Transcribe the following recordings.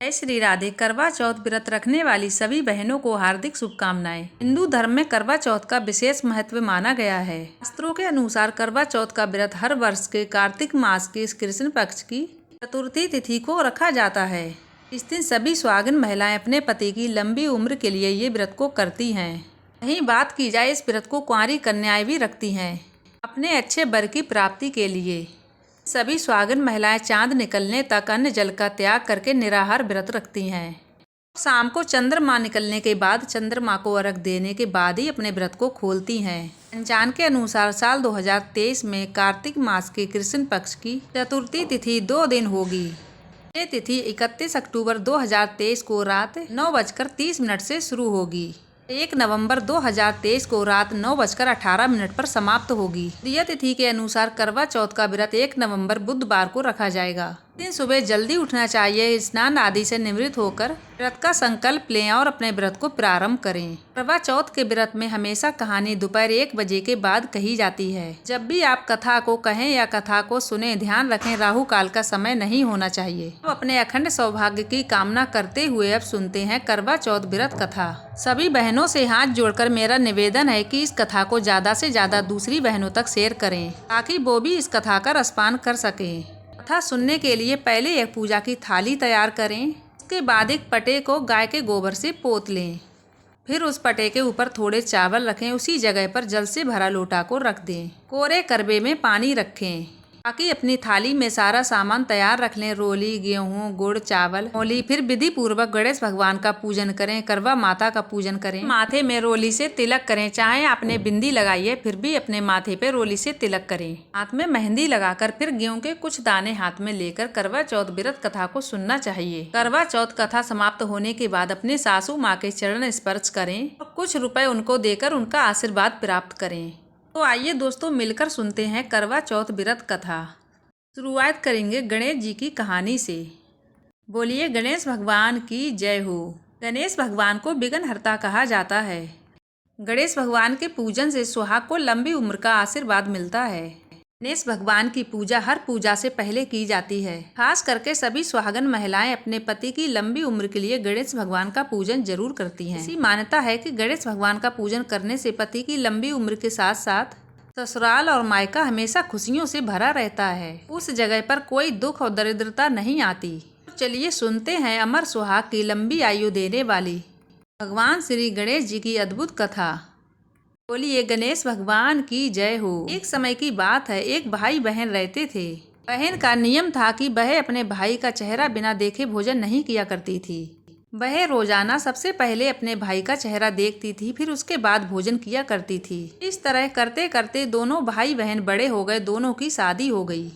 जय श्री राधे। करवा चौथ व्रत रखने वाली सभी बहनों को हार्दिक शुभकामनाएं। हिंदू धर्म में करवा चौथ का विशेष महत्व माना गया है। शास्त्रों के अनुसार करवा चौथ का व्रत हर वर्ष के कार्तिक मास के कृष्ण पक्ष की चतुर्थी तिथि को रखा जाता है। इस दिन सभी सुहागिन महिलाएं अपने पति की लंबी उम्र के लिए ये व्रत को करती हैं। वहीं बात की जाए, इस व्रत को कुंवारी कन्याएं भी रखती हैं अपने अच्छे वर की प्राप्ति के लिए। सभी सुहागिन महिलाएं चांद निकलने तक अन्न जल का त्याग करके निराहार व्रत रखती हैं। शाम को चंद्रमा निकलने के बाद चंद्रमा को अर्घ देने के बाद ही अपने व्रत को खोलती हैं। पंचांग के अनुसार साल 2023 में कार्तिक मास के कृष्ण पक्ष की चतुर्थी तिथि 2 दिन होगी। ये तिथि 31 अक्टूबर 2023 को रात 9:30 से शुरू होगी। 1 नवंबर 2023 को रात 9:18 पर समाप्त होगी। यह तिथि के अनुसार करवा चौथ का व्रत 1 नवंबर बुधवार को रखा जाएगा। दिन सुबह जल्दी उठना चाहिए। स्नान आदि से निवृत्त होकर व्रत का संकल्प लें और अपने व्रत को प्रारंभ करें। करवा चौथ के व्रत में हमेशा कहानी दोपहर 1 बजे के बाद कही जाती है। जब भी आप कथा को कहें या कथा को सुने, ध्यान रखें राहु काल का समय नहीं होना चाहिए। तो अपने अखंड सौभाग्य की कामना करते हुए अब सुनते हैं करवा चौथ व्रत कथा। सभी बहनों से हाथ जोड़कर मेरा निवेदन है कि इस कथा को ज्यादा से ज्यादा दूसरी बहनों तक शेयर करें, ताकि वो भी इस कथा का रसपान कर सकें। कथा सुनने के लिए पहले एक पूजा की थाली तैयार करें। उसके बाद एक पटे को गाय के गोबर से पोत लें। फिर उस पटे के ऊपर थोड़े चावल रखें। उसी जगह पर जल से भरा लोटा को रख दें। कोरे करबे में पानी रखें। बाकी अपनी थाली में सारा सामान तैयार रख लें। रोली, गेहूँ, गुड़, चावल, मूली। फिर विधि पूर्वक गणेश भगवान का पूजन करें। करवा माता का पूजन करें। माथे में रोली से तिलक करें। चाहे आपने बिंदी लगाई है फिर भी अपने माथे पे रोली से तिलक करें। हाथ में मेहंदी लगाकर फिर गेहूं के कुछ दाने हाथ में लेकर करवा चौथ व्रत कथा को सुनना चाहिए। करवा चौथ कथा समाप्त होने के बाद अपने सासू माँ के चरण स्पर्श करें और कुछ रुपए उनको देकर उनका आशीर्वाद प्राप्त करें। तो आइए दोस्तों, मिलकर सुनते हैं करवा चौथ व्रत कथा। शुरुआत करेंगे गणेश जी की कहानी से। बोलिए गणेश भगवान की जय हो। गणेश भगवान को विघ्नहर्ता कहा जाता है। गणेश भगवान के पूजन से सुहाग को लंबी उम्र का आशीर्वाद मिलता है। गणेश भगवान की पूजा हर पूजा से पहले की जाती है। खास करके सभी सुहागन महिलाएं अपने पति की लंबी उम्र के लिए गणेश भगवान का पूजन जरूर करती हैं। ऐसी मान्यता है कि गणेश भगवान का पूजन करने से पति की लंबी उम्र के साथ साथ ससुराल और मायका हमेशा खुशियों से भरा रहता है। उस जगह पर कोई दुख और दरिद्रता नहीं आती। तो चलिए सुनते हैं अमर सुहाग की लंबी आयु देने वाली भगवान श्री गणेश जी की अद्भुत कथा। बोलिए गणेश भगवान की जय हो। एक समय की बात है, एक भाई बहन रहते थे। बहन का नियम था कि वह अपने भाई का चेहरा बिना देखे भोजन नहीं किया करती थी। वह रोजाना सबसे पहले अपने भाई का चेहरा देखती थी, फिर उसके बाद भोजन किया करती थी। इस तरह करते करते दोनों भाई बहन बड़े हो गए। दोनों की शादी हो गई।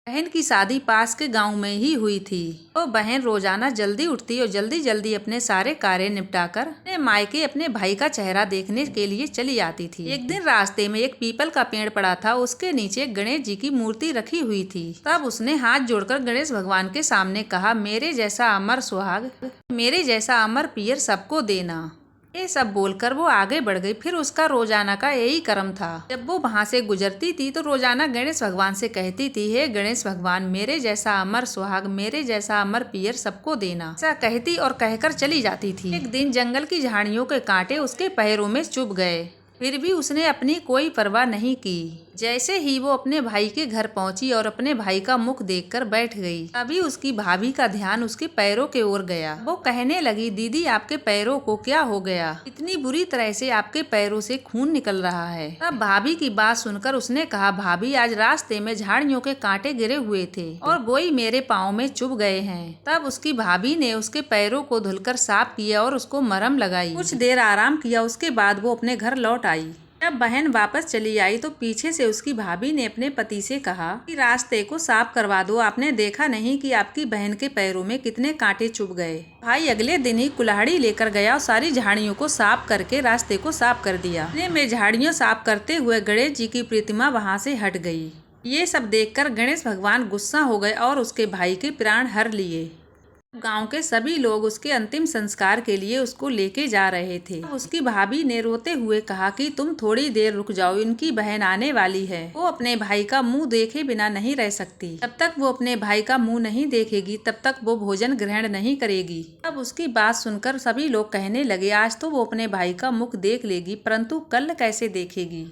बहन की शादी पास के गांव में ही हुई थी। तो बहन रोजाना जल्दी उठती और जल्दी जल्दी अपने सारे कार्य निपटाकर अपने मायके अपने भाई का चेहरा देखने के लिए चली आती थी। एक दिन रास्ते में एक पीपल का पेड़ पड़ा था। उसके नीचे गणेश जी की मूर्ति रखी हुई थी। तब उसने हाथ जोड़कर गणेश भगवान के सामने कहा, मेरे जैसा अमर सुहाग, मेरे जैसा अमर पियर सबको देना। ये सब बोलकर वो आगे बढ़ गई। फिर उसका रोजाना का यही कर्म था। जब वो वहाँ से गुजरती थी तो रोजाना गणेश भगवान से कहती थी, हे गणेश भगवान, मेरे जैसा अमर सुहाग, मेरे जैसा अमर पियर सबको देना। ऐसा कहती और कहकर चली जाती थी। एक दिन जंगल की झाड़ियों के कांटे उसके पैरों में चुभ गए, फिर भी उसने अपनी कोई परवाह नहीं की। जैसे ही वो अपने भाई के घर पहुंची और अपने भाई का मुख देखकर बैठ गई, तभी उसकी भाभी का ध्यान उसके पैरों के ओर गया। वो कहने लगी, दीदी आपके पैरों को क्या हो गया? इतनी बुरी तरह से आपके पैरों से खून निकल रहा है। तब भाभी की बात सुनकर उसने कहा, भाभी आज रास्ते में झाड़ियों के कांटे गिरे हुए थे और वही मेरे पाँव में चुभ गए हैं। तब उसकी भाभी ने उसके पैरों को धुलकर साफ किया और उसको मरहम लगाई। कुछ देर आराम किया, उसके बाद वो अपने घर लौट आई। जब बहन वापस चली आई तो पीछे से उसकी भाभी ने अपने पति से कहा कि रास्ते को साफ करवा दो। आपने देखा नहीं कि आपकी बहन के पैरों में कितने कांटे चुभ गए? भाई अगले दिन ही कुल्हाड़ी लेकर गया और सारी झाड़ियों को साफ करके रास्ते को साफ कर दिया। इतने में झाड़ियों साफ करते हुए गणेश जी की प्रतिमा वहाँ से हट गई। ये सब देखकर गणेश भगवान गुस्सा हो गए और उसके भाई के प्राण हर लिए। गांव के सभी लोग उसके अंतिम संस्कार के लिए उसको लेके जा रहे थे। उसकी भाभी ने रोते हुए कहा कि तुम थोड़ी देर रुक जाओ, इनकी बहन आने वाली है। वो अपने भाई का मुंह देखे बिना नहीं रह सकती। जब तक वो अपने भाई का मुंह नहीं देखेगी तब तक वो भोजन ग्रहण नहीं करेगी। अब उसकी बात सुनकर सभी लोग कहने लगे, आज तो वो अपने भाई का मुख देख लेगी, परंतु कल कैसे देखेगी।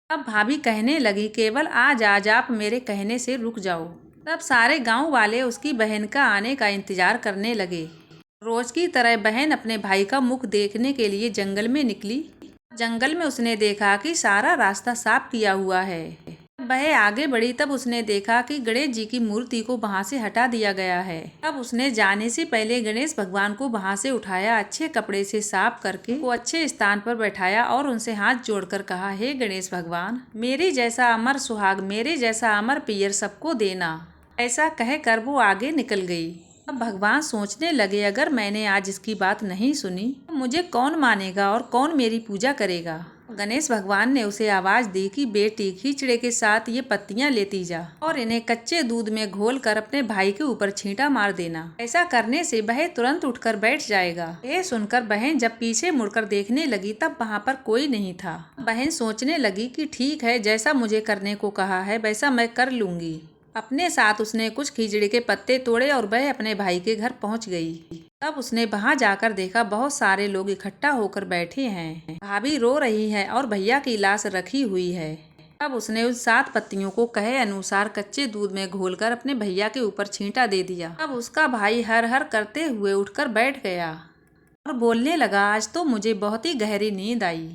अब भाभी कहने लगी, केवल आज आज आप मेरे कहने से रुक जाओ। तब सारे गांव वाले उसकी बहन का आने का इंतजार करने लगे। रोज की तरह बहन अपने भाई का मुख देखने के लिए जंगल में निकली। जंगल में उसने देखा कि सारा रास्ता साफ किया हुआ है। वह आगे बढ़ी तब उसने देखा कि गणेश जी की मूर्ति को वहां से हटा दिया गया है। अब उसने जाने से पहले गणेश भगवान को वहां से उठाया, अच्छे कपड़े से साफ करके वो अच्छे स्थान पर बैठाया और उनसे हाथ जोड़कर कहा, हे गणेश भगवान, मेरे जैसा अमर सुहाग, मेरे जैसा अमर पियर सबको देना। ऐसा कहकर वो आगे निकल गई। अब भगवान सोचने लगे, अगर मैंने आज इसकी बात नहीं सुनी तो मुझे कौन मानेगा और कौन मेरी पूजा करेगा। गणेश भगवान ने उसे आवाज दी कि बेटी, खिचड़े के साथ ये पत्तियां लेती जा और इन्हें कच्चे दूध में घोलकर अपने भाई के ऊपर छींटा मार देना। ऐसा करने से वह तुरंत उठकर बैठ जाएगा। ये सुनकर बहन जब पीछे मुड़कर देखने लगी तब वहाँ पर कोई नहीं था। बहन सोचने लगी कि ठीक है, जैसा मुझे करने को कहा है वैसा मैं कर लूंगी। अपने साथ उसने कुछ खिचड़ी के पत्ते तोड़े और वह अपने भाई के घर पहुंच गई। तब उसने वहां जाकर देखा बहुत सारे लोग इकट्ठा होकर बैठे हैं। भाभी रो रही है और भैया की लाश रखी हुई है। तब उसने उस 7 पत्तियों को कहे अनुसार कच्चे दूध में घोलकर अपने भैया के ऊपर छींटा दे दिया। अब उसका भाई हर हर करते हुए उठकर बैठ गया और बोलने लगा, आज तो मुझे बहुत ही गहरी नींद आई।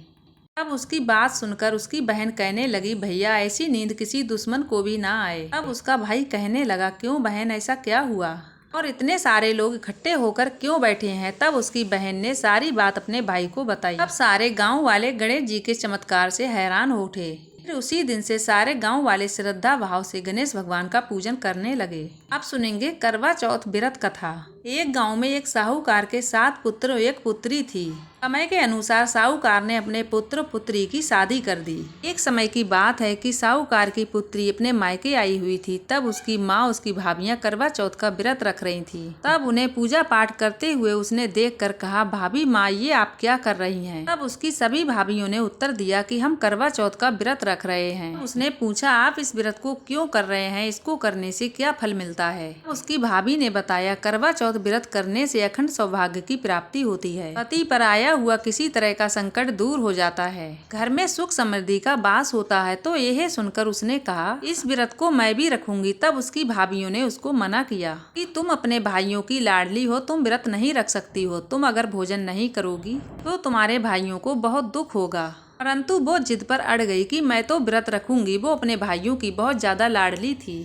अब उसकी बात सुनकर उसकी बहन कहने लगी, भैया ऐसी नींद किसी दुश्मन को भी ना आए। अब उसका भाई कहने लगा, क्यों बहन, ऐसा क्या हुआ और इतने सारे लोग इकट्ठे होकर क्यों बैठे हैं। तब उसकी बहन ने सारी बात अपने भाई को बताई। अब सारे गांव वाले गणेश जी के चमत्कार से हैरान हो उठे। फिर उसी दिन से सारे गांव वाले श्रद्धा भाव से गणेश भगवान का पूजन करने लगे। अब सुनेंगे करवा चौथ व्रत कथा। एक गांव में एक साहूकार के 7 पुत्र और 1 पुत्री थी। समय के अनुसार साहूकार ने अपने पुत्र पुत्री की शादी कर दी। एक समय की बात है कि साहूकार की पुत्री अपने मायके आई हुई थी। तब उसकी माँ, उसकी भाभियाँ करवा चौथ का व्रत रख रही थी। तब उन्हें पूजा पाठ करते हुए उसने देखकर कहा, भाभी माँ, ये आप क्या कर रही हैं। तब उसकी सभी भाभियों ने उत्तर दिया कि हम करवा चौथ का व्रत रख रहे हैं। उसने पूछा, आप इस व्रत को क्यों कर रहे हैं, इसको करने से क्या फल मिलता है। उसकी भाभी ने बताया, करवा चौथ व्रत करने से अखंड सौभाग्य की प्राप्ति होती है। पति पर आया हुआ किसी तरह का संकट दूर हो जाता है, घर में सुख समृद्धि का वास होता है। तो यह सुनकर उसने कहा, इस व्रत को मैं भी रखूंगी। तब उसकी भाभियों ने उसको मना किया कि तुम अपने भाइयों की लाडली हो, तुम व्रत नहीं रख सकती हो। तुम अगर भोजन नहीं करोगी तो तुम्हारे भाइयों को बहुत दुख होगा। परंतु वो जिद पर अड़ गई कि मैं तो व्रत रखूंगी। वो अपने भाइयों की बहुत ज्यादा लाडली थी।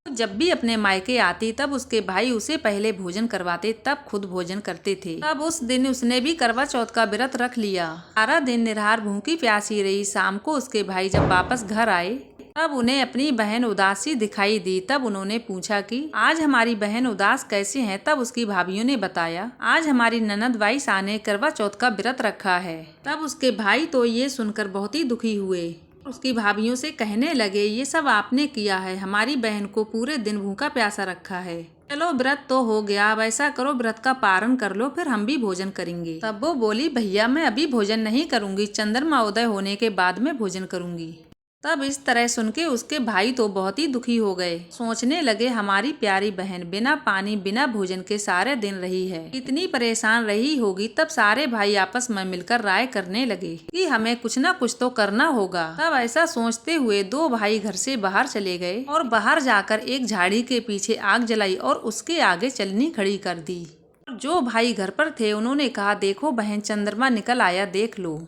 जब भी अपने मायके आती तब उसके भाई उसे पहले भोजन करवाते, तब खुद भोजन करते थे। तब उस दिन उसने भी करवा चौथ का व्रत रख लिया। सारा दिन निराहार भूखी प्यासी रही। शाम को उसके भाई जब वापस घर आए तब उन्हें अपनी बहन उदासी दिखाई दी। तब उन्होंने पूछा कि आज हमारी बहन उदास कैसे है। तब उसकी भाभियों ने बताया, आज हमारी ननद वाइसा ने करवा चौथ का व्रत रखा है। तब उसके भाई तो ये सुनकर बहुत ही दुखी हुए। उसकी भाभियों से कहने लगे, ये सब आपने किया है, हमारी बहन को पूरे दिन भूखा प्यासा रखा है। चलो व्रत तो हो गया, अब ऐसा करो व्रत का पारण कर लो, फिर हम भी भोजन करेंगे। तब वो बोली, भैया मैं अभी भोजन नहीं करूंगी, चंद्रमा उदय होने के बाद में भोजन करूंगी। तब इस तरह सुन के उसके भाई तो बहुत ही दुखी हो गए। सोचने लगे, हमारी प्यारी बहन बिना पानी बिना भोजन के सारे दिन रही है, इतनी परेशान रही होगी। तब सारे भाई आपस में मिलकर राय करने लगे कि हमें कुछ न कुछ तो करना होगा। तब ऐसा सोचते हुए 2 भाई घर से बाहर चले गए और बाहर जाकर एक झाड़ी के पीछे आग जलाई और उसके आगे चलनी खड़ी कर दी। जो भाई घर पर थे उन्होंने कहा, देखो बहन, चंद्रमा निकल आया, देख लो,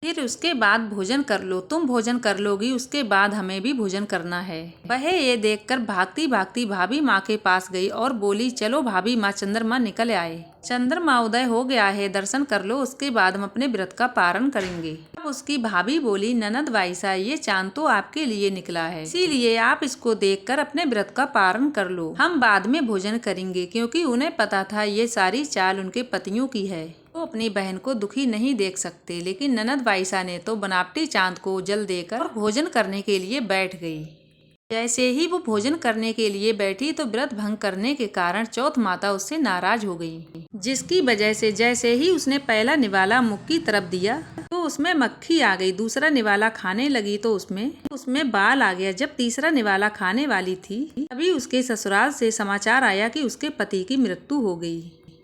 फिर उसके बाद भोजन कर लो। तुम भोजन कर लोगी, उसके बाद हमें भी भोजन करना है। वह ये देखकर भागती भागती भाभी माँ के पास गई और बोली, चलो भाभी माँ, चंद्रमा निकल आए, चंद्रमा उदय हो गया है, दर्शन कर लो, उसके बाद हम अपने व्रत का पारण करेंगे। अब उसकी भाभी बोली, ननद वाइसा, ये चांद तो आपके लिए निकला है, इसीलिए आप इसको देखकर अपने व्रत का पारण कर लो, हम बाद में भोजन करेंगे। क्योंकि उन्हें पता था ये सारी चाल उनके पतियों की है, वो अपनी बहन को दुखी नहीं देख सकते। लेकिन ननद वाइसा ने तो बनावटी चांद को जल देकर भोजन करने के लिए बैठ गई। जैसे ही वो भोजन करने के लिए बैठी तो व्रत भंग करने के कारण चौथ माता उससे नाराज हो गई, जिसकी वजह से जैसे ही उसने पहला निवाला मुख की तरफ दिया तो उसमें मक्खी आ गई। दूसरा निवाला खाने लगी तो उसमें बाल आ गया। जब तीसरा निवाला खाने वाली थी तभी उसके ससुराल से समाचार आया कि उसके पति की मृत्यु हो गई।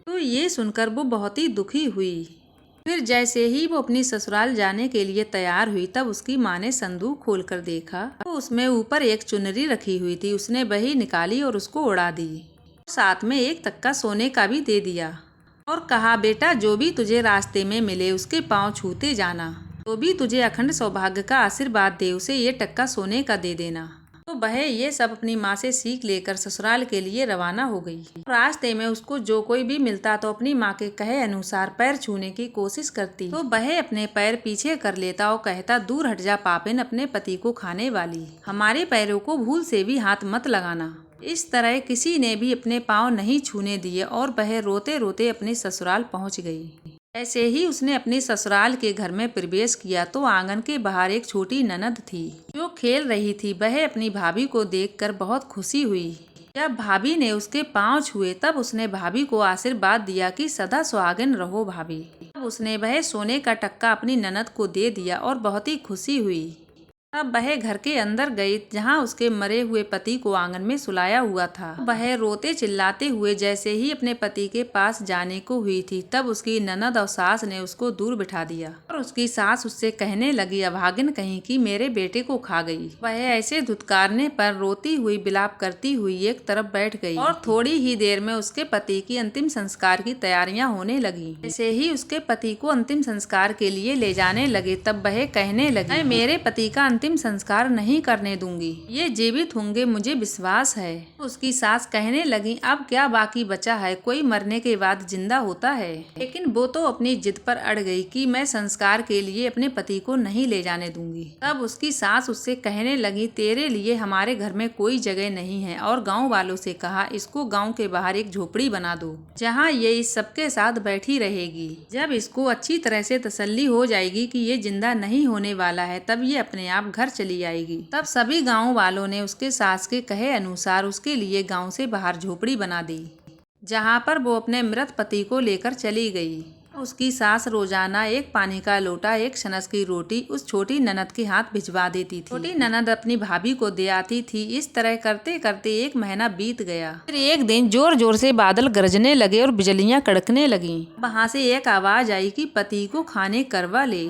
तो ये सुनकर वो बहुत ही दुखी हुई। फिर जैसे ही वो अपनी ससुराल जाने के लिए तैयार हुई तब उसकी माँ ने संदूक खोलकर देखा तो उसमें ऊपर एक चुनरी रखी हुई थी। उसने वही निकाली और उसको उड़ा दी। साथ में एक तक्का सोने का भी दे दिया और कहा, बेटा जो भी तुझे रास्ते में मिले उसके पाँव छूते जाना, तो भी तुझे अखंड सौभाग्य का आशीर्वाद दे उसे ये टक्का सोने का दे देना। तो वह ये सब अपनी माँ से सीख लेकर ससुराल के लिए रवाना हो गई। रास्ते में उसको जो कोई भी मिलता तो अपनी माँ के कहे अनुसार पैर छूने की कोशिश करती तो वह अपने पैर पीछे कर लेता और कहता, दूर हट जा पापिन, अपने पति को खाने वाली, हमारे पैरों को भूल से भी हाथ मत लगाना। इस तरह किसी ने भी अपने पाँव नहीं छूने दिए और वह रोते रोते अपने ससुराल पहुँच गई। ऐसे ही उसने अपने ससुराल के घर में प्रवेश किया तो आंगन के बाहर एक छोटी ननद थी जो खेल रही थी। वह अपनी भाभी को देखकर बहुत खुशी हुई। जब भाभी ने उसके पांव छुए तब उसने भाभी को आशीर्वाद दिया कि सदा सुहागिन रहो भाभी। तब उसने वह सोने का टक्का अपनी ननद को दे दिया और बहुत ही खुशी हुई। अब वह घर के अंदर गई जहां उसके मरे हुए पति को आंगन में सुलाया हुआ था। वह रोते चिल्लाते हुए जैसे ही अपने पति के पास जाने को हुई थी तब उसकी ननद और सास ने उसको दूर बिठा दिया और उसकी सास उससे कहने लगी, अभागिन कहीं की मेरे बेटे को खा गई। वह ऐसे धुतकारने पर रोती हुई विलाप करती हुई एक तरफ बैठ गई और थोड़ी ही देर में उसके पति की अंतिम संस्कार की तैयारियां होने लगी। जैसे ही उसके पति को अंतिम संस्कार के लिए ले जाने लगे तब वह कहने लगी, मैं मेरे पति का अंतिम संस्कार नहीं करने दूंगी, ये जीवित होंगे मुझे विश्वास है। उसकी सास कहने लगी, अब क्या बाकी बचा है, कोई मरने के बाद जिंदा होता है। लेकिन वो तो अपनी जिद पर अड़ गई कि मैं संस्कार के लिए अपने पति को नहीं ले जाने दूंगी। तब उसकी सास उससे कहने लगी, तेरे लिए हमारे घर में कोई जगह नहीं है और गाँव वालों से कहा इसको गाँव के बाहर एक झोपड़ी बना दो जहाँ ये इस सबके साथ बैठी रहेगी। जब इसको अच्छी तरह से तसल्ली हो जाएगी कि ये जिंदा नहीं होने वाला है तब ये अपने आप घर चली आएगी। तब सभी गांव वालों ने उसके सास के कहे अनुसार उसके लिए गांव से बाहर झोपड़ी बना दी जहां पर वो अपने मृत पति को लेकर चली गई। उसकी सास रोजाना एक पानी का लोटा, एक छनस की रोटी उस छोटी ननद के हाथ भिजवा देती थी। छोटी ननद अपनी भाभी को दे आती थी। इस तरह करते करते एक महीना बीत गया। फिर एक दिन जोर जोर से बादल गरजने लगे और बिजलियां कड़कने लगीं। वहां से एक आवाज आई कि पति को खाने करवा ले,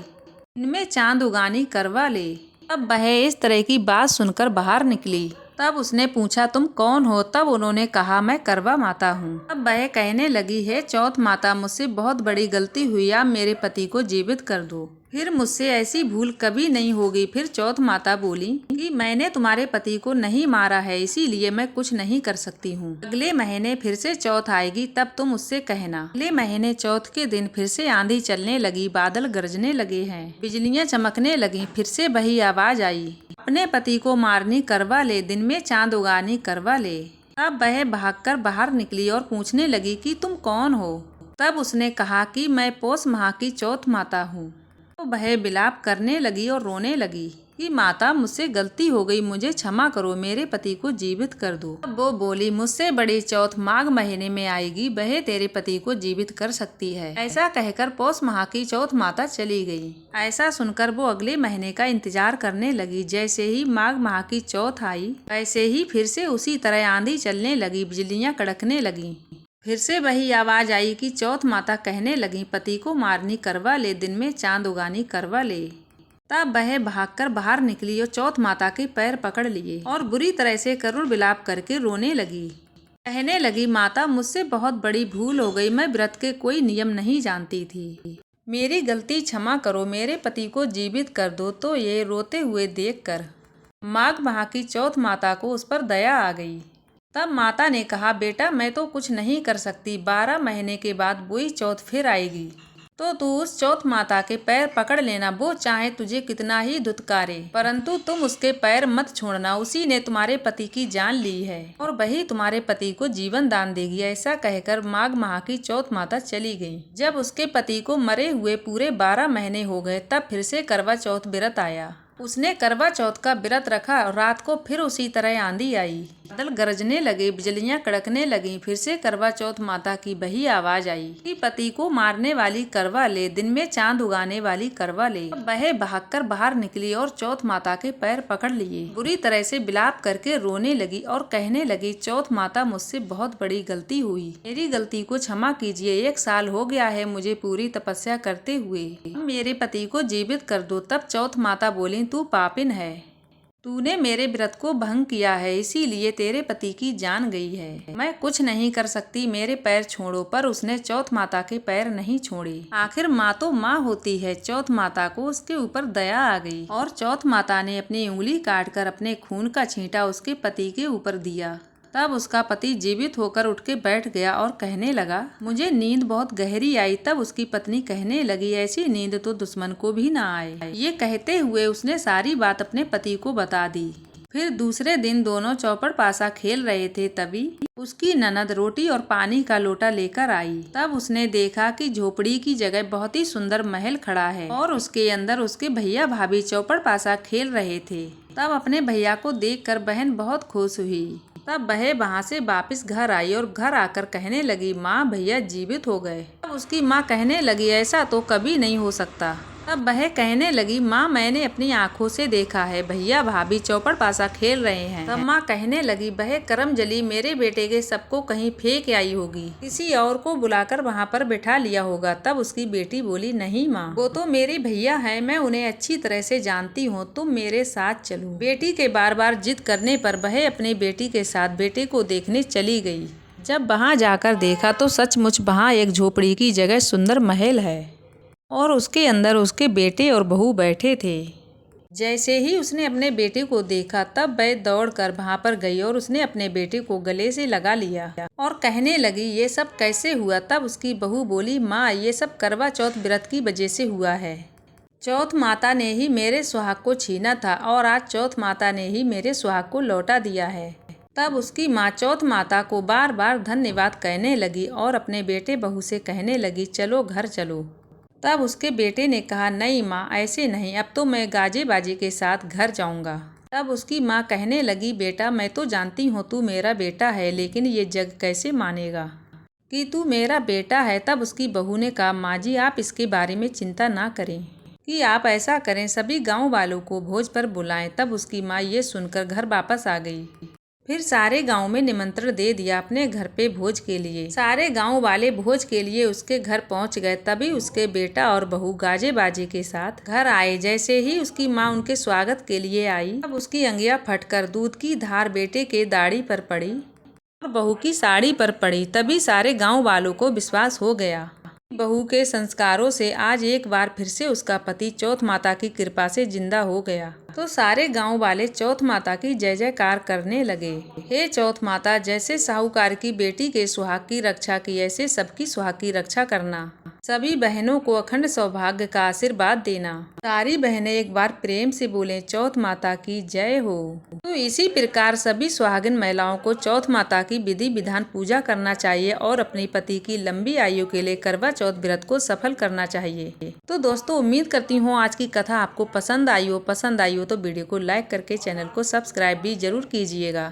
इनमें चांद उगानी करवा ले। अब वह इस तरह की बात सुनकर बाहर निकली। तब उसने पूछा, तुम कौन हो? तब उन्होंने कहा, मैं करवा माता हूँ। अब वह कहने लगी है, चौथ माता मुझसे बहुत बड़ी गलती हुई, आप मेरे पति को जीवित कर दो, फिर मुझसे ऐसी भूल कभी नहीं होगी। फिर चौथ माता बोली कि मैंने तुम्हारे पति को नहीं मारा है, इसीलिए मैं कुछ नहीं कर सकती हूँ। अगले महीने फिर से चौथ आएगी तब तुम उससे कहना। अगले महीने चौथ के दिन फिर से आंधी चलने लगी, बादल गरजने लगे हैं, बिजलियां चमकने लगी। फिर से वही आवाज आई, अपने पति को मारनी करवा ले, दिन में चांद उगानी करवा ले। अब वह भागकर बाहर निकली और पूछने लगी कि तुम कौन हो? तब उसने कहा कि मैं पौष माह की चौथ माता हूँ। तो वह विलाप करने लगी और रोने लगी कि माता मुझसे गलती हो गई, मुझे क्षमा करो, मेरे पति को जीवित कर दो। अब वो बोली, मुझसे बड़ी चौथ माघ महीने में आएगी, वह तेरे पति को जीवित कर सकती है। ऐसा कहकर पौष माह की चौथ माता चली गई। ऐसा सुनकर वो अगले महीने का इंतजार करने लगी। जैसे ही माघ माह की चौथ आई वैसे ही फिर से उसी तरह आंधी चलने लगी, बिजलियां कड़कने लगी। फिर से वही आवाज आई कि चौथ माता कहने लगी, पति को मारनी करवा ले, दिन में चांद उगानी करवा ले। तब वह भागकर बाहर निकली और चौथ माता के पैर पकड़ लिए और बुरी तरह से करुण विलाप करके रोने लगी। कहने लगी, माता मुझसे बहुत बड़ी भूल हो गई, मैं व्रत के कोई नियम नहीं जानती थी, मेरी गलती क्षमा करो, मेरे पति को जीवित कर दो। तो ये रोते हुए देखकर माघ माह की चौथ माता को उस पर दया आ गई। तब माता ने कहा, बेटा मैं तो कुछ नहीं कर सकती, 12 महीने के बाद वही चौथ फिर आएगी, तो तू उस चौथ माता के पैर पकड़ लेना, वो चाहे तुझे कितना ही धुतकारे, परंतु तुम उसके पैर मत छोड़ना, उसी ने तुम्हारे पति की जान ली है और वही तुम्हारे पति को जीवन दान देगी। ऐसा कहकर माघ माह की चौथ माता चली गई। जब उसके पति को मरे हुए पूरे 12 महीने हो गए तब फिर से करवा चौथ व्रत आया। उसने करवा चौथ का व्रत रखा और रात को फिर उसी तरह आंधी आई, बादल गरजने लगे, बिजलियां कड़कने लगीं। फिर से करवा चौथ माता की वही आवाज आई कि पति को मारने वाली करवा ले, दिन में चांद उगाने वाली करवा ले। अब वह भागकर बाहर निकली और चौथ माता के पैर पकड़ लिए, बुरी तरह से विलाप करके रोने लगी और कहने लगी, चौथ माता मुझसे बहुत बड़ी गलती हुई, मेरी गलती को क्षमा कीजिए। 1 साल हो गया है मुझे पूरी तपस्या करते हुए, मेरे पति को जीवित कर दो। तब चौथ माता बोली, तू पापिन है, तूने मेरे व्रत को भंग किया है, इसीलिए तेरे पति की जान गई है। मैं कुछ नहीं कर सकती, मेरे पैर छोड़ो। पर उसने चौथ माता के पैर नहीं छोड़े। आखिर माँ तो माँ होती है। चौथ माता को उसके ऊपर दया आ गई और चौथ माता ने अपनी उंगली काटकर अपने खून का छींटा उसके पति के ऊपर दिया। तब उसका पति जीवित होकर उठ के बैठ गया और कहने लगा, मुझे नींद बहुत गहरी आई। तब उसकी पत्नी कहने लगी, ऐसी नींद तो दुश्मन को भी ना आए। ये कहते हुए उसने सारी बात अपने पति को बता दी। फिर दूसरे दिन दोनों चौपड़ पासा खेल रहे थे, तभी उसकी ननद रोटी और पानी का लोटा लेकर आई। तब उसने देखा कि झोपड़ी की जगह बहुत ही सुंदर महल खड़ा है और उसके अंदर उसके भैया भाभी चौपड़ पासा खेल रहे थे। तब अपने भैया को देखकर बहन बहुत खुश हुई। तब वह वहाँ से वापस घर आई और घर आकर कहने लगी, माँ भैया जीवित हो गए। तब उसकी माँ कहने लगी, ऐसा तो कभी नहीं हो सकता। तब वह कहने लगी, माँ मैंने अपनी आंखों से देखा है, भैया भाभी चौपड़ पासा खेल रहे हैं। तब माँ कहने लगी, वह करमजली मेरे बेटे के सबको कहीं फेंक आई होगी, किसी और को बुलाकर वहाँ पर बिठा लिया होगा। तब उसकी बेटी बोली, नहीं माँ, वो तो मेरे भैया हैं, मैं उन्हें अच्छी तरह से जानती हूँ, तुम मेरे साथ चलो। बेटी के बार बार जिद करने पर वह अपनी बेटी के साथ बेटे को देखने चली गई। जब वहाँ जाकर देखा तो सचमुच वहाँ एक झोपड़ी की जगह सुंदर महल है और उसके अंदर उसके बेटे और बहू बैठे थे। जैसे ही उसने अपने बेटे को देखा तब वह दौड़कर वहाँ पर गई और उसने अपने बेटे को गले से लगा लिया और कहने लगी, ये सब कैसे हुआ। तब उसकी बहू बोली, माँ ये सब करवा चौथ व्रत की वजह से हुआ है। चौथ माता ने ही मेरे सुहाग को छीना था और आज चौथ माता ने ही मेरे सुहाग को लौटा दिया है। तब उसकी माँ चौथ माता को बार बार धन्यवाद कहने लगी और अपने बेटे बहू से कहने लगी, चलो घर चलो। तब उसके बेटे ने कहा, नहीं माँ ऐसे नहीं, अब तो मैं गाजे बाजे के साथ घर जाऊंगा। तब उसकी माँ कहने लगी, बेटा मैं तो जानती हूँ तू मेरा बेटा है, लेकिन ये जग कैसे मानेगा कि तू मेरा बेटा है। तब उसकी बहू ने कहा, माँ जी आप इसके बारे में चिंता ना करें, कि आप ऐसा करें सभी गाँव वालों को भोज पर बुलाएं। तब उसकी माँ ये सुनकर घर वापस आ गई। फिर सारे गांव में निमंत्रण दे दिया अपने घर पे भोज के लिए। सारे गांव वाले भोज के लिए उसके घर पहुंच गए। तभी उसके बेटा और बहू गाजे बाजे के साथ घर आए। जैसे ही उसकी माँ उनके स्वागत के लिए आई, अब उसकी अंगिया फटकर दूध की धार बेटे के दाढ़ी पर पड़ी और बहू की साड़ी पर पड़ी। तभी सारे गाँव वालों को विश्वास हो गया, बहू के संस्कारों से आज एक बार फिर से उसका पति चौथ माता की कृपा से जिंदा हो गया। तो सारे गांव वाले चौथ माता की जय जयकार करने लगे। हे चौथ माता, जैसे साहूकार की बेटी के सुहाग की रक्षा की, ऐसे सबकी सुहाग की रक्षा करना। सभी बहनों को अखंड सौभाग्य का आशीर्वाद देना। सारी बहनें एक बार प्रेम से बोले, चौथ माता की जय हो। तो इसी प्रकार सभी सुहागिन महिलाओं को चौथ माता की विधि विधान पूजा करना चाहिए और अपने पति की लंबी आयु के लिए करवा चौथ व्रत को सफल करना चाहिए। तो दोस्तों उम्मीद करती हूँ आज की कथा आपको पसंद आई हो तो वीडियो को लाइक करके चैनल को सब्सक्राइब भी जरूर कीजिएगा।